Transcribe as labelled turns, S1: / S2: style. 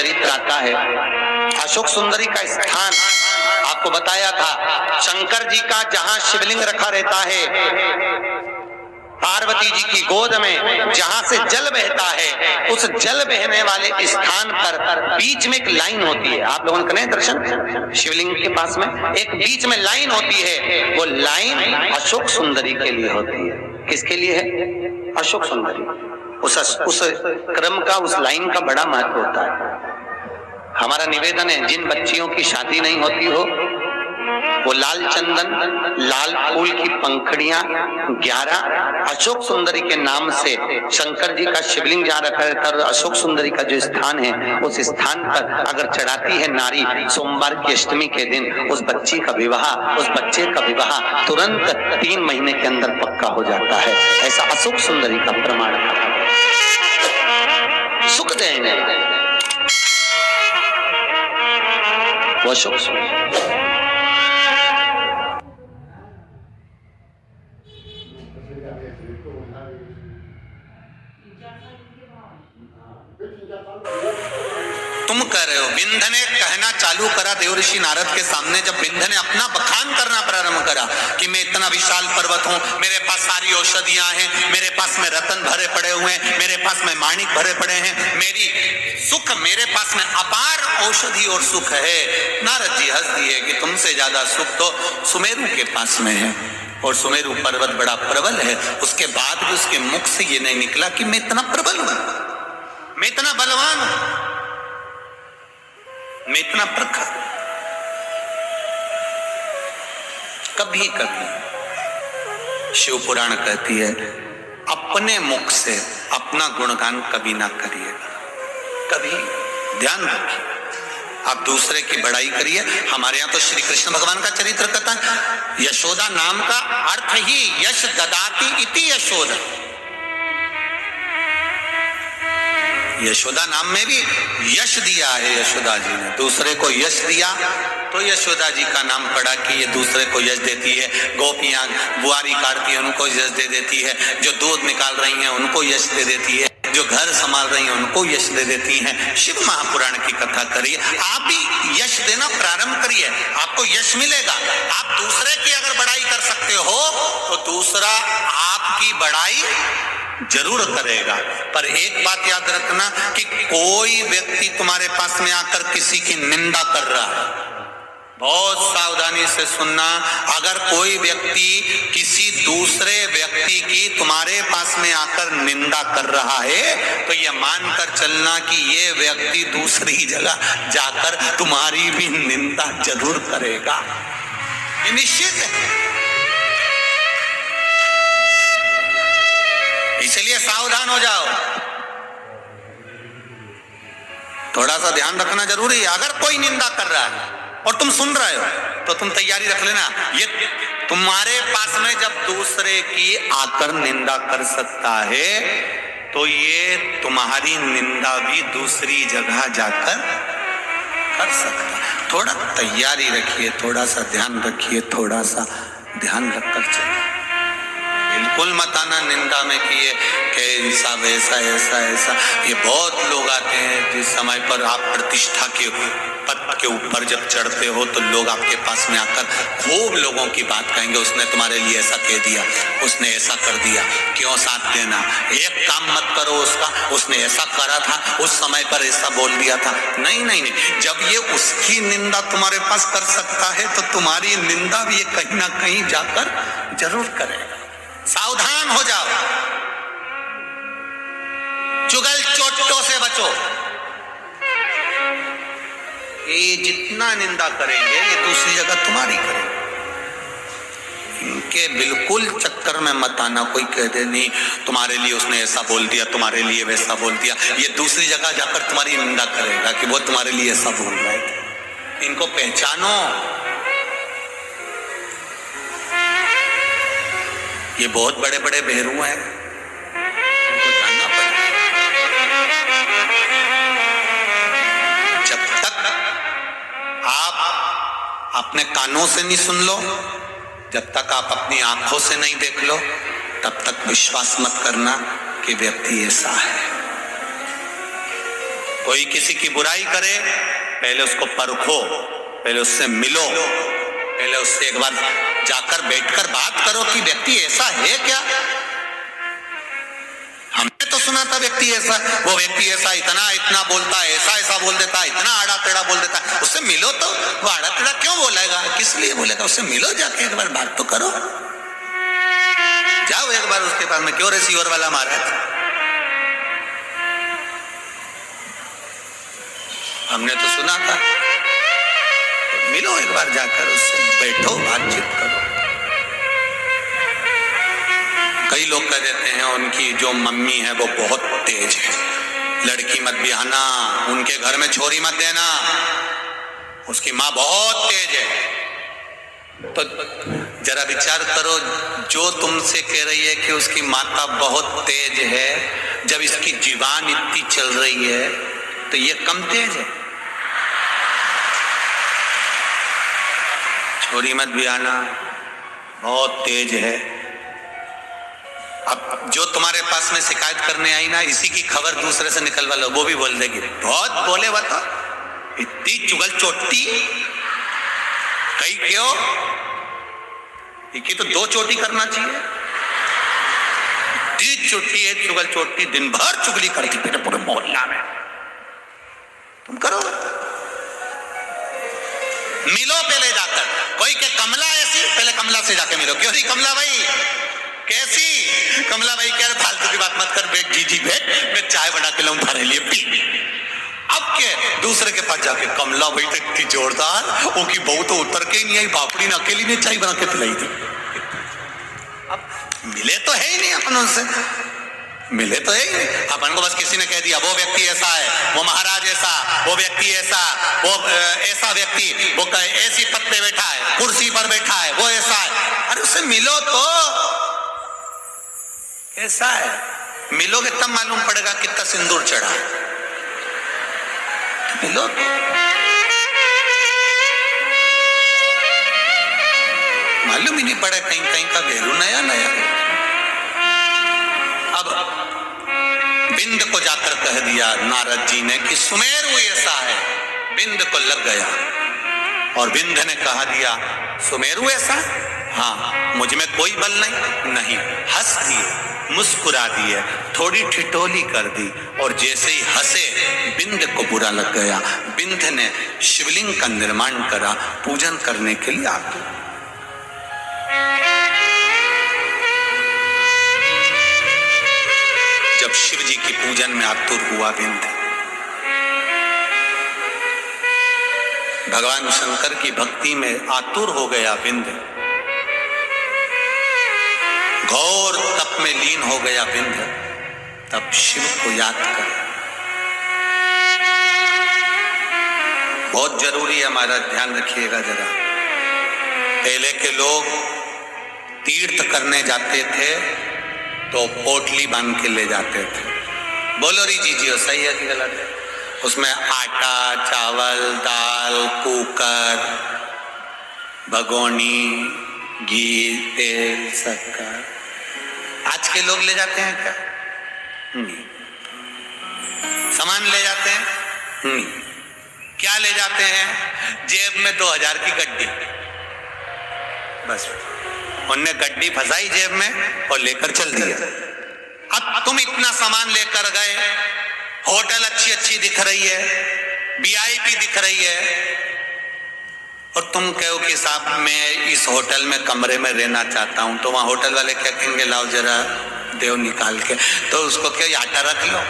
S1: चरित्र आता है। अशोक सुंदरी का स्थान आपको बताया था, शंकर जी का जहां शिवलिंग रखा रहता है पार्वती जी की गोद में, जहां से जल बहता है, उस जल बहने वाले स्थान पर बीच में एक लाइन होती है। आप लोगों ने करें दर्शन शिवलिंग के पास में, एक बीच में लाइन होती है, वो लाइन अशोक सुंदरी के लिए होती है। किसके लिए है? अशोक सुंदरी। उस क्रम का, उस लाइन का बड़ा महत्व होता है। हमारा निवेदन है, जिन बच्चियों की शादी नहीं होती हो वो लाल चंदन, लाल फूल की पंखड़ियां 11 अशोक सुंदरी के नाम से शंकर जी का शिवलिंग जहाँ रखा रहता है, अशोक सुंदरी का जो स्थान है उस स्थान पर अगर चढ़ाती है नारी सोमवार की अष्टमी के दिन, उस बच्ची का विवाह, उस बच्चे का विवाह तुरंत 3 महीने के अंदर पक्का हो जाता है। ऐसा अशोक सुंदरी का प्रमाण था। सुख देने वो अशोक सुंदरी। तुम कह रहे हो, विंध्य ने कहना चालू करा देवऋषि नारद के सामने। जब विंध्य ने अपना बखान करना प्रारंभ करा कि मैं इतना विशाल पर्वत हूं, मेरे पास सारी औषधियां हैं, मेरे पास में रतन भरे पड़े हुए हैं, मेरे पास में माणिक भरे पड़े हैं, मेरी सुख, मेरे पास में अपार औषधि और सुख है। नारद जी हंस दिए कि तुमसे ज्यादा सुख तो सुमेरु के पास में है, और सुमेरु पर्वत बड़ा प्रबल है। उसके बाद भी उसके मुख से ये नहीं निकला कि मैं इतना प्रबल हूं, मैं इतना बलवान हूं, मैं इतना प्रखर। कभी कभी शिव पुराण कहती है, अपने मुख से अपना गुणगान कभी ना करिए, कभी ध्यान रखिए। आप दूसरे की बड़ाई करिए। हमारे यहाँ तो श्री कृष्ण भगवान का चरित्र कथा है। यशोदा नाम का अर्थ ही यश ददाती इति यशोदा। यशोदा नाम में भी यश दिया है यशोदा जी ने, दूसरे को यश दिया तो यशोदा जी का नाम पड़ा कि ये दूसरे को यश देती है। गोपियां बुआरी काटती है उनको यश दे देती है, जो दूध निकाल रही हैं उनको यश दे देती है, जो घर संभाल रही हैं उनको यश दे देती हैं। शिव महापुराण की कथा करिए, आप भी यश देना प्रारंभ करिए, आपको यश मिलेगा। आप दूसरे की अगर बड़ाई कर सकते हो तो दूसरा आपकी बड़ाई जरूर करेगा। पर एक बात याद रखना कि कोई व्यक्ति तुम्हारे पास में आकर किसी की निंदा कर रहा है, बहुत सावधानी से सुनना। अगर कोई व्यक्ति किसी दूसरे व्यक्ति की तुम्हारे पास में आकर निंदा कर रहा है तो यह मानकर चलना कि ये व्यक्ति दूसरी जगह जाकर तुम्हारी भी निंदा जरूर करेगा, ये निश्चित है। इसलिए सावधान हो जाओ, थोड़ा सा ध्यान रखना जरूरी है। अगर कोई निंदा कर रहा है और तुम सुन रहे हो तो तुम तैयारी रख लेना, ये तुम्हारे पास में जब दूसरे की आकर निंदा कर सकता है तो ये तुम्हारी निंदा भी दूसरी जगह जाकर कर सकता। थोड़ा तैयारी रखिए, थोड़ा सा ध्यान रखिए, थोड़ा सा ध्यान रखकर चलिए। बिल्कुल मत आना निंदा में कि ये सब ऐसा ऐसा ऐसा। ये बहुत लोग आते हैं जिस समय पर आप प्रतिष्ठा के पद के ऊपर जब चढ़ते हो तो लोग आपके पास में आकर खूब लोगों की बात कहेंगे, उसने तुम्हारे लिए ऐसा कह दिया, उसने ऐसा कर दिया, क्यों साथ देना, एक काम मत करो उसका, उसने ऐसा करा था, उस समय पर ऐसा बोल दिया था। नहीं नहीं नहीं, जब ये उसकी निंदा तुम्हारे पास कर सकता है तो तुम्हारी निंदा भी ये कहीं ना कहीं जाकर जरूर करेगा। सावधान हो जाओ, चुगल चोटों से बचो। ये जितना निंदा करेंगे ये दूसरी जगह तुम्हारी करेंगे। इनके बिल्कुल चक्कर में मत आना। कोई कह दे नहीं तुम्हारे लिए उसने ऐसा बोल दिया, तुम्हारे लिए वैसा बोल दिया, ये दूसरी जगह जाकर तुम्हारी निंदा करेगा कि वो तुम्हारे लिए ऐसा बोल रहा है। इनको पहचानो, ये बहुत बड़े बड़े भेरू हैं, इनको जानना पड़ेगा। जब तक आप अपने कानों से नहीं सुन लो, जब तक आप अपनी आंखों से नहीं देख लो, तब तक विश्वास मत करना कि व्यक्ति ऐसा है। कोई किसी की बुराई करे, पहले उसको परखो, पहले उससे मिलो, पहले उससे एक बार जाकर बैठकर बात करो कि व्यक्ति ऐसा है क्या। हमने तो सुना था व्यक्ति ऐसा, वो व्यक्ति ऐसा, इतना बोलता है, ऐसा बोल देता है, इतना आड़ा टेढ़ा बोल देता है। उससे मिलो तो वो आड़ा टेढ़ा क्यों बोलेगा, किस लिए बोलेगा, उससे मिलो, जाके एक बार बात तो करो। जाओ एक बार उसके पास में, क्यों रिसीवर वाला महाराज। हमने तो सुना था, मिलो एक बार जाकर उससे, बैठो, बातचीत करो। कई लोग कह देते हैं उनकी जो मम्मी है वो बहुत तेज है, लड़की मत ब्याहना, उनके घर में छोरी मत देना, उसकी माँ बहुत तेज है। तो जरा विचार करो, जो तुमसे कह रही है कि उसकी माता बहुत तेज है, जब इसकी जुबान इतनी चल रही है तो ये कम तेज है। छोरी मत ब्याहना, बहुत तेज है। अब जो तुम्हारे पास में शिकायत करने आई ना, इसी की खबर दूसरे से निकलवा लो, वो भी बोल देगी बहुत बोले, बता इतनी चुगल चोटी कहीं क्यों, इनकी तो 2 चोटी करना चाहिए। इतनी चोटी है, चुगल चोटी, दिन भर चुगली करती फिर पूरे मोहल्ला में। तुम करो, मिलो पहले जाकर। कोई के कमला ऐसी, पहले कमला से जाके मिलो। क्यों नहीं कमला भाई कैसी, कमला भाई कह रहे फालतू की बात मत कर, बैठ जी बैठ, मैं चाय बना के लाऊं थारे लिए, पी। अब के दूसरे के पास जाके, कमला भाई तो इतनी जोरदार, उनकी बहू तो उतर के ही नहीं आई, बापड़ी ने अकेली ने चाय बना के पिलाई थी। अब मिले तो है ही नहीं अपन उनसे, मिले तो है ही नहीं अपन को, बस किसी ने कह दिया वो व्यक्ति ऐसा है, वो महाराज ऐसा, वो व्यक्ति ऐसा, वो ऐसा व्यक्ति, वो ऐसी पद पे बैठा है, कुर्सी पर बैठा है, वो ऐसा है। अरे उससे मिलो तो, ऐसा है, मिलोगे तब मालूम पड़ेगा कितना सिंदूर चढ़ा है। मिलो तो, मालूम ही नहीं पड़ा, कहीं कहीं का घेरू नया नया। अब बिंद को जाकर कह दिया नारद जी ने कि सुमेरु ऐसा है, बिंद को लग गया, और बिंद ने कहा दिया सुमेरु ऐसा, हाँ मुझ में कोई बल नहीं, हंस दिए, मुस्कुरा दिए, थोड़ी ठिठोली कर दी, और जैसे ही हंसे बिंद को बुरा लग गया। बिंद ने शिवलिंग का निर्माण करा, पूजन करने के लिए आतुर। जब शिव जी की पूजन में आतुर हुआ बिंद, भगवान शंकर की भक्ति में आतुर हो गया बिंद, घोर तप में लीन हो गया बिंद, तब शिव को याद कर। बहुत जरूरी है, हमारा ध्यान रखिएगा जरा। पहले के लोग तीर्थ करने जाते थे तो पोटली बांध के ले जाते थे। बोलो री जीजियो, सही है कि गलत है? उसमें आटा, चावल, दाल, कुकर, भगोनी, घी, तेल, शक्कर। आज के लोग ले जाते हैं क्या? नहीं। सामान ले जाते हैं? नहीं। क्या ले जाते हैं? जेब में 2000 की गड्डी, बस उनने गड्डी फंसाई जेब में और लेकर चल दिया। अब तुम इतना सामान लेकर गए, होटल अच्छी अच्छी दिख रही है, वीआईपी दिख रही है, और तुम कहो कि साहब मैं इस होटल में कमरे में रहना चाहता हूं, तो वहां होटल वाले क्या कहेंगे, लाओ जरा देव निकाल के, तो उसको क्या आटा रख लो।